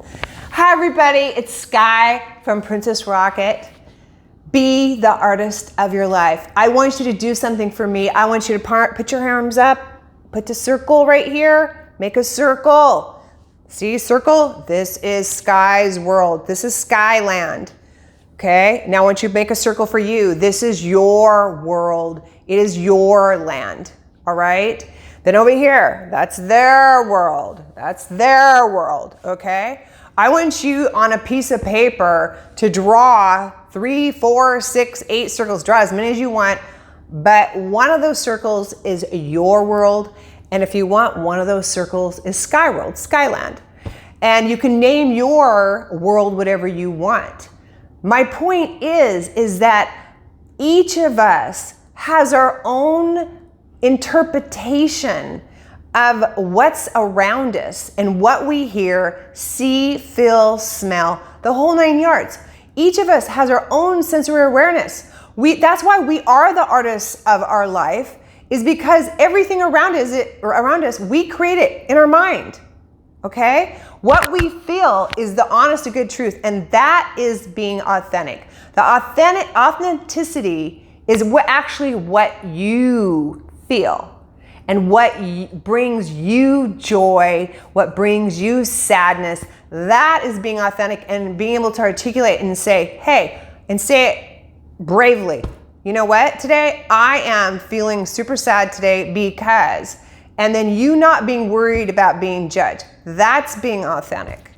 Hi everybody, it's Sky from Princess Rocket. Be the artist of your life. I want you to do something for me. I want you to put your arms up, put the circle right here, make a circle. See, circle? This is Sky's world. This is Skyland. Okay, now I want you to make a circle for you. This is your world. It is your land, all right? Then over here, that's their world. That's their world, okay? I want you on a piece of paper to draw 3, 4, 6, 8 circles. Draw as many as you want, but one of those circles is your world. And if you want, one of those circles is Sky World, Skyland. And you can name your world whatever you want. My point is that each of us has our own interpretation of what's around us and what we hear, see, feel, smell, the whole 9 yards. Each of us has our own sensory awareness. That's why we are the artists of our life, is because everything around us, we create it in our mind, okay? What we feel is the honest to good truth, and that is being authentic. The authenticity is what you feel. And what brings you joy, what brings you sadness, that is being authentic and being able to articulate and say, hey, and say it bravely. You know what? Today, I am feeling super sad today because, and then you not being worried about being judged. That's being authentic.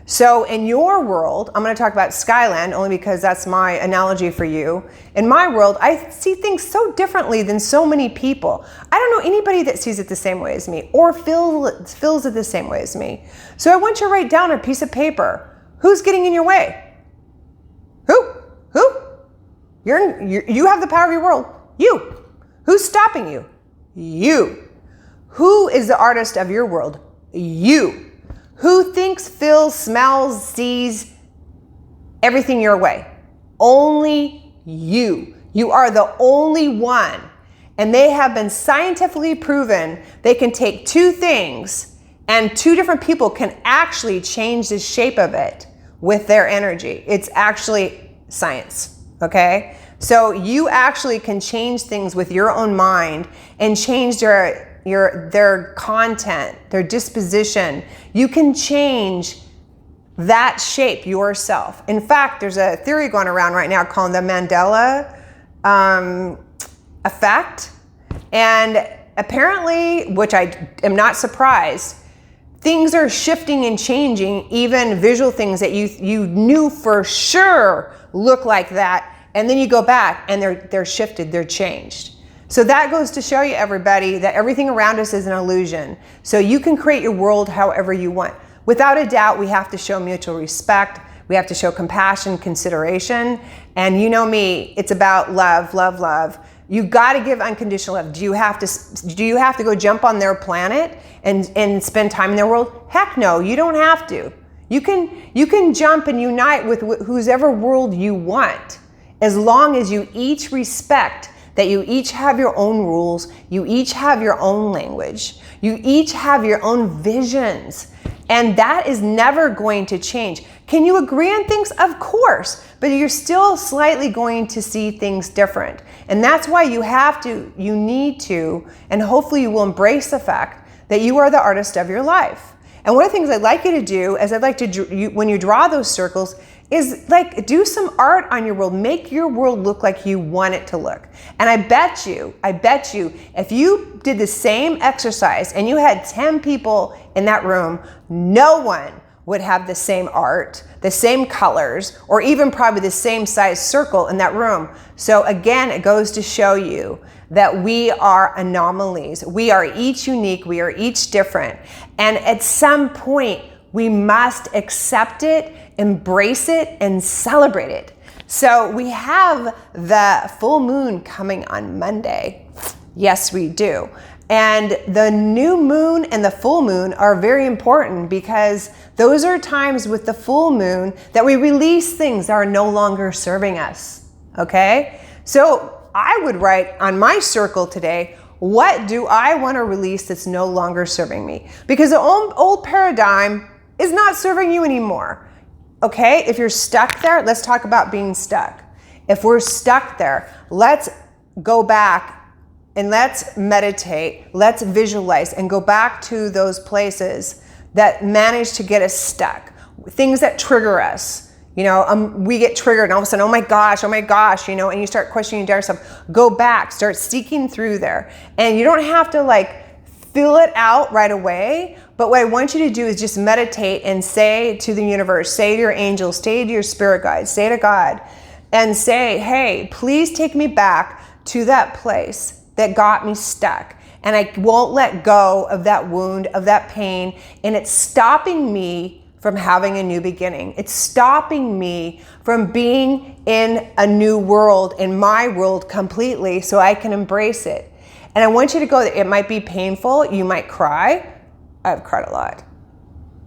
So in your world, I'm going to talk about Skyland only because that's my analogy for you. In my world, I see things so differently than so many people. I don't know anybody that sees it the same way as me or feels it the same way as me. So I want you to write down on a piece of paper, who's getting in your way? Who? You have the power of your world. You. Who's stopping you? You. Who is the artist of your world? You. Who thinks, feels, smells, sees everything your way? Only you. You are the only one. And they have been scientifically proven they can take two things and two different people can actually change the shape of it with their energy. It's actually science, okay? So you actually can change things with your own mind and change their content, their disposition. You can change that shape yourself. In fact, there's a theory going around right now called the Mandela effect. And apparently, which I am not surprised, things are shifting and changing, even visual things that you knew for sure look like that. And then you go back and they're shifted, they're changed. So that goes to show you, everybody, that everything around us is an illusion. So you can create your world however you want. Without a doubt, we have to show mutual respect. We have to show compassion, consideration. And you know me, it's about love, love, love. You got to give unconditional love. Do you have to go jump on their planet and spend time in their world? Heck no, you don't have to. You can jump and unite with whosever world you want, as long as you each respect that you each have your own rules, you each have your own language, you each have your own visions, and that is never going to change. Can you agree on things? Of course, but you're still slightly going to see things different. And that's why you need to, and hopefully you will embrace the fact that you are the artist of your life. And one of the things I'd like you to do is when you draw those circles, is like do some art on your world. Make your world look like you want it to look. And I bet you, if you did the same exercise and you had 10 people in that room, no one would have the same art, the same colors, or even probably the same size circle in that room. So again, it goes to show you that we are anomalies. We are each unique, we are each different. And at some point, we must accept it, embrace it, and celebrate it. So we have the full moon coming on Monday. Yes, we do. And the new moon and the full moon are very important because those are times with the full moon that we release things that are no longer serving us, okay? So I would write on my circle today, what do I want to release that's no longer serving me? Because the old paradigm is not serving you anymore. Okay, if you're stuck there, let's talk about being stuck. If we're stuck there, let's go back and let's meditate. Let's visualize and go back to those places that manage to get us stuck. Things that trigger us. You know, we get triggered and all of a sudden, oh my gosh, you know, and you start questioning yourself. Go back, start seeking through there. And you don't have to like fill it out right away. But what I want you to do is just meditate and say to the universe, say to your angels, say to your spirit guides, say to God, and say, hey, please take me back to that place that got me stuck. And I won't let go of that wound, of that pain. And it's stopping me from having a new beginning. It's stopping me from being in a new world, in my world completely, so I can embrace it. And I want you to go there. It might be painful. You might cry. I've cried a lot.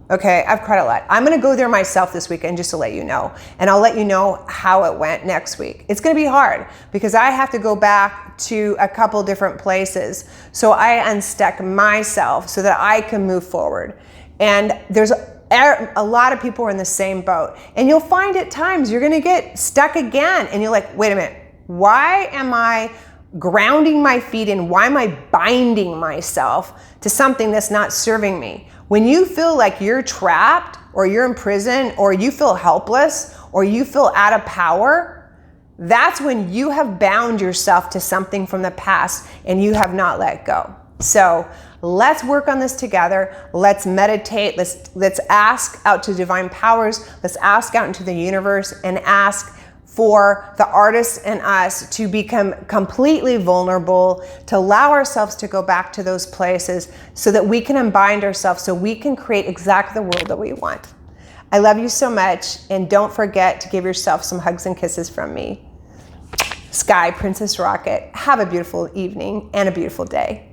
Okay, I've cried a lot. I'm gonna go there myself this weekend just to let you know. And I'll let you know how it went next week. It's gonna be hard because I have to go back to a couple different places. So I unstuck myself so that I can move forward. And there's a lot of people are in the same boat. And you'll find at times you're gonna get stuck again. And you're like, wait a minute, why am I grounding my feet in? Why am I binding myself to something that's not serving me? When you feel like you're trapped or you're in prison or you feel helpless or you feel out of power, that's when you have bound yourself to something from the past and you have not let go. So let's work on this together. Let's meditate. Let's ask out to divine powers. Let's ask out into the universe and ask for the artists and us to become completely vulnerable, to allow ourselves to go back to those places so that we can unbind ourselves, so we can create exactly the world that we want. I love you so much, and don't forget to give yourself some hugs and kisses from me. Sky, Princess Rocket, have a beautiful evening and a beautiful day.